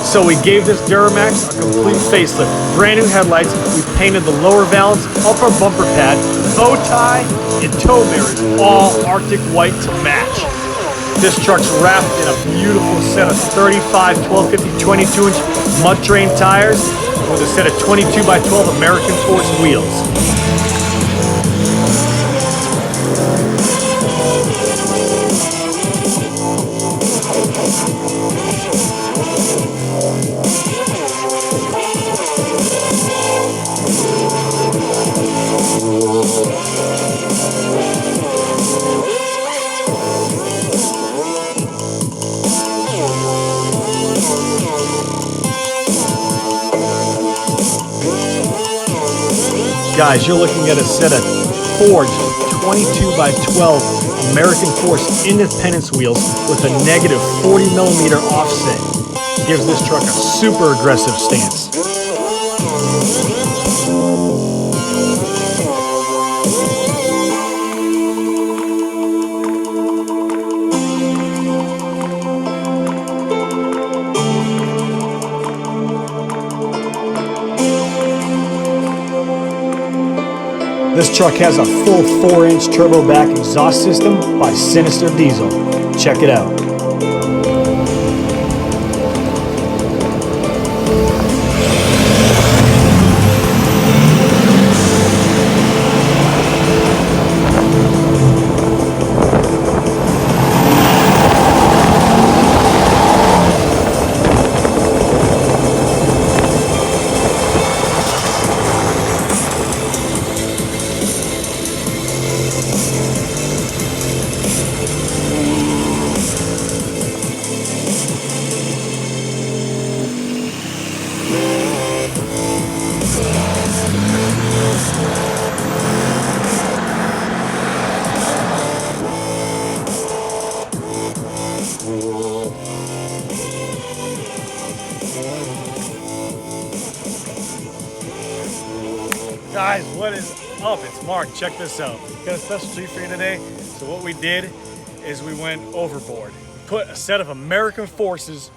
So we gave this Duramax a complete facelift. Brand new headlights, we painted the lower valance, upper bumper pad, bow tie, and tow mirrors, all Arctic white to match. This truck's wrapped in a beautiful set of 35, 1250, 22-inch mud terrain tires with a set of 22 by 12 American Force wheels. Guys, you're looking at a set of forged 22 by 12 American Force Independence wheels with a negative 40mm offset. Gives this truck a super aggressive stance. This truck has a full 4-inch turbo back exhaust system by Sinister Diesel. Check it out. Guys, what is up? It's Mark. Check this out. Got a special treat for you today. So what we did is we went overboard. Put a set of American Forces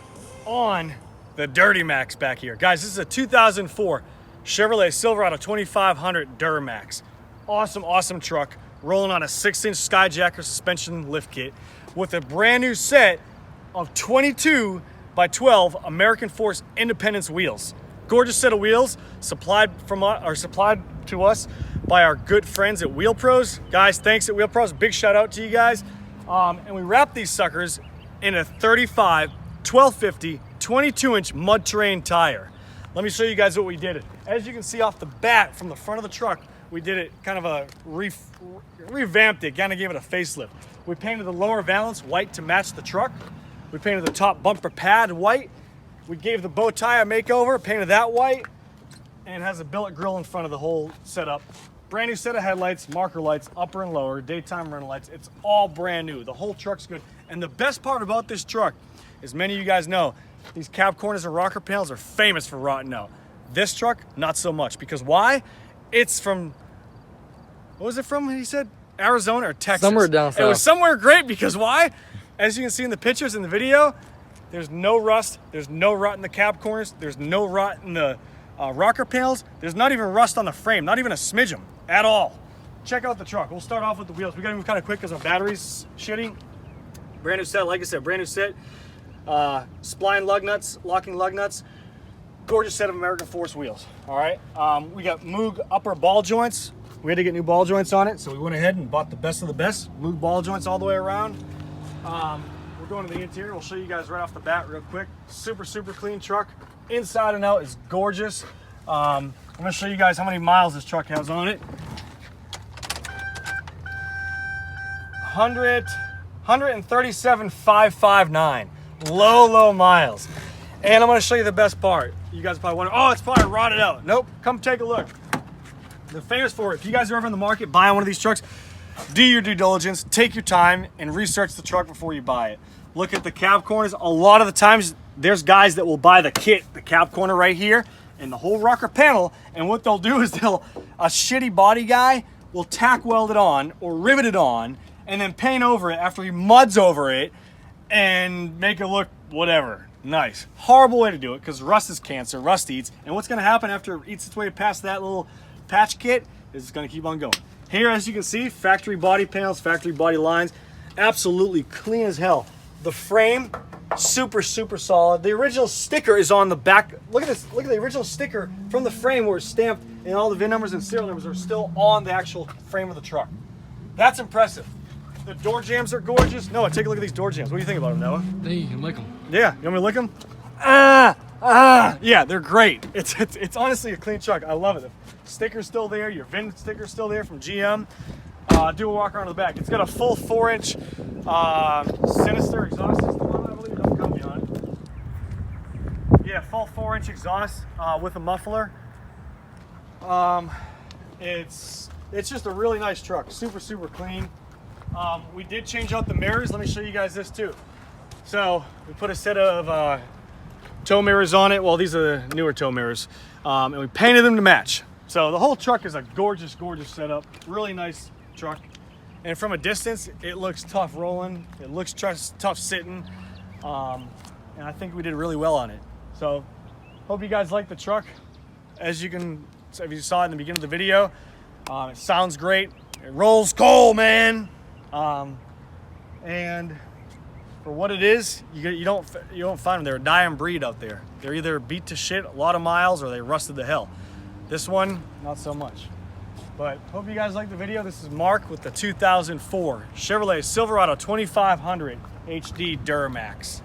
on the Dirty Max back here. Guys, this is a 2004 Chevrolet Silverado 2500 Duramax. Awesome, awesome truck. Rolling on a 6-inch Skyjacker suspension lift kit with a brand new set of 22 by 12 American Force Independence wheels. Gorgeous set of wheels supplied to us by our good friends at Wheel Pros. Guys, thanks at Wheel Pros. Big shout out to you guys. And we wrapped these suckers in a 35, 1250, 22-inch mud terrain tire. Let me show you guys what we did. As you can see off the bat from the front of the truck, we did it kind of a revamped it, kind of gave it a facelift. We painted the lower valance white to match the truck. We painted the top bumper pad white. We gave the bow tie a makeover, painted that white, and it has a billet grill in front of the whole setup. Brand new set of headlights, marker lights, upper and lower, daytime running lights. It's all brand new. The whole truck's good. And the best part about this truck, as many of you guys know, these cab corners and rocker panels are famous for rotting out. This truck, not so much. Because why? It's from, what was it from, he said? Arizona or Texas? Somewhere down south. It was somewhere great because why? As you can see in the pictures in the video, there's no rust, there's no rot in the cab corners, there's no rot in the rocker panels, there's not even rust on the frame, not even a smidgen at all. Check out the truck. We'll start off with the wheels. We gotta move kind of quick because our battery's shitty. Brand new set, like I said, brand new set. Spline lug nuts, locking lug nuts. Gorgeous set of American Force wheels, all right? We got Moog upper ball joints. We had to get new ball joints on it, so we went ahead and bought the best of the best. Moog ball joints all the way around. We're going to the interior. We'll show you guys right off the bat real quick. Super, super clean truck. Inside and out is gorgeous. I'm gonna show you guys how many miles this truck has on it. 137,559. Low miles. And I'm gonna show you the best part. You guys probably wonder, oh, it's probably rotted out. Nope, come take a look. They're famous for it. If you guys are ever in the market buying one of these trucks, do your due diligence, take your time, and research the truck before you buy it. Look at the cab corners. A lot of the times, there's guys that will buy the kit, the cab corner right here, and the whole rocker panel, and what they'll do is a shitty body guy will tack weld it on or rivet it on and then paint over it after he muds over it and make it look whatever, nice. Horrible way to do it because rust is cancer, rust eats, and what's gonna happen after it eats its way past that little patch kit is it's gonna keep on going. Here, as you can see, factory body panels, factory body lines, absolutely clean as hell. The frame, super solid. The original sticker is on the back. Look at this, look at the original sticker from the frame where it's stamped and all the VIN numbers and serial numbers are still on the actual frame of the truck. That's impressive. The door jambs are gorgeous. Noah, take a look at these door jambs. What do you think about them, Noah? You can lick them. Yeah, you want me to lick them? Yeah, they're great. It's honestly a clean truck. I love it. The sticker's still there. Your VIN sticker's still there from GM. Do a walk around the back. It's got a full 4-inch Sinister exhaust system on it, I believe. Don't quote me on it. Yeah, full 4-inch exhaust with a muffler. It's just a really nice truck. Super clean. We did change out the mirrors. Let me show you guys this too. So we put a set of tow mirrors on it. Well, these are the newer tow mirrors. And we painted them to match. So the whole truck is a gorgeous setup. Really nice truck. And from a distance, it looks tough rolling. It looks tough sitting. And I think we did really well on it. So hope you guys like the truck. As you saw in the beginning of the video, it sounds great. It rolls coal, man. And for what it is, you don't find them. They're a dying breed out there. They're either beat to shit a lot of miles or they rusted to hell. This one, not so much. But hope you guys like the video. This is Mark with the 2004 Chevrolet Silverado 2500 HD Duramax.